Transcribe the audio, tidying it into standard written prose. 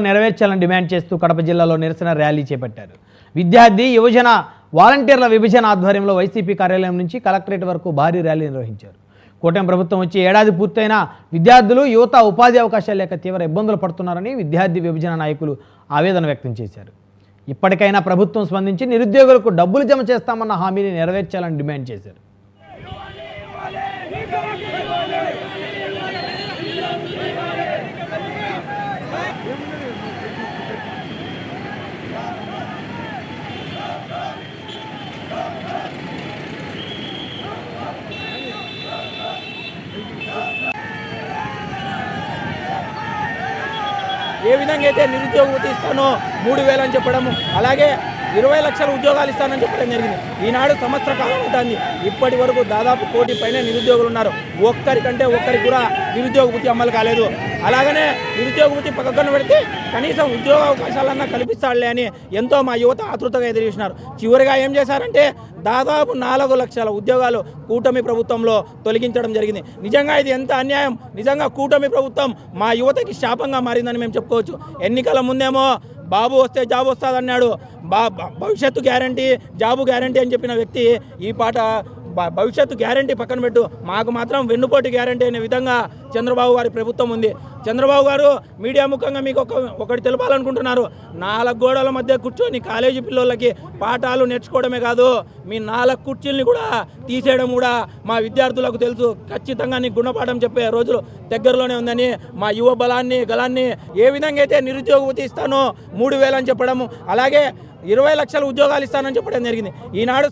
నెరవేర్చాలని డిమాండ్ చేస్తూ కడప జిల్లాలో నిరసన ర్యాలీ చేపట్టారు. విద్యార్థి యువజన వాలంటీర్ల విభజన ఆధ్వర్యంలో వైసీపీ కార్యాలయం నుంచి కలెక్టరేట్ వరకు భారీ ర్యాలీ నిర్వహించారు. కూటమి ప్రభుత్వం వచ్చి ఏడాది పూర్తయిన విద్యార్థులు యువత ఉపాధి అవకాశాలు లేక తీవ్ర ఇబ్బందులు పడుతున్నారని విద్యార్థి విభజన నాయకులు ఆవేదన వ్యక్తం చేశారు. ఇప్పటికైనా ప్రభుత్వం స్పందించి నిరుద్యోగులకు డబ్బులు జమ చేస్తామన్న హామీని నెరవేర్చాలని డిమాండ్ చేశారు. ఏ విధంగా అయితే నిరుద్యోగ వృత్తి ఇస్తానో 3,000 అని చెప్పడము, అలాగే 20 లక్షల ఉద్యోగాలు ఇస్తానని చెప్పడం జరిగింది. ఈనాడు సంవత్సర కాలం అవుతుంది. ఇప్పటి వరకు దాదాపు 1 కోటి పైన నిరుద్యోగులు ఉన్నారు. ఒక్కరికి కూడా నిరుద్యోగ వృత్తి అమలు కాలేదు. అలాగనే నిరుద్యోగ వృత్తి పక్కన పెడితే కనీసం ఉద్యోగ అవకాశాలన్నా కల్పిస్తాడులే అని ఎంతో మా యువత ఆతృతగా ఎదురు చూసినారు. చివరిగా ఏం చేశారంటే దాదాపు 4 లక్షల ఉద్యోగాలు కూటమి ప్రభుత్వంలో తొలగించడం జరిగింది. నిజంగా ఇది ఎంత అన్యాయం! నిజంగా కూటమి ప్రభుత్వం మా యువతకి శాపంగా మారిందని మేము చెప్పుకోవచ్చు. ఎన్నికల ముందేమో బాబు వస్తే జాబ్ వస్తుందన్నాడు. భవిష్యత్తు గ్యారంటీ, జాబు గ్యారంటీ అని చెప్పిన వ్యక్తి ఈ పాట భవిష్యత్తు గ్యారంటీ పక్కన పెట్టు, మాకు మాత్రం వెన్నుపోటు గ్యారంటీ అనే విధంగా చంద్రబాబు గారి ప్రభుత్వం ఉంది. చంద్రబాబు గారు మీడియా ముఖంగా మీకు ఒకటి తెలపాలనుకుంటున్నారు. 4 గోడల మధ్య కూర్చొని కాలేజీ పిల్లలకి పాఠాలు నేర్చుకోవడమే కాదు, మీ 4 కుర్చీల్ని కూడా తీసేయడం కూడా మా విద్యార్థులకు తెలుసు. ఖచ్చితంగా నీకు గుణపాఠం చెప్పే రోజులు దగ్గరలోనే ఉందని మా యువ గలాన్ని ఏ విధంగా అయితే నిరుద్యోగ వృత్తి ఇస్తానో 3,000 అని చెప్పడము, అలాగే 20 లక్షల ఉద్యోగాలు ఇస్తానని చెప్పడం జరిగింది. ఈనాడు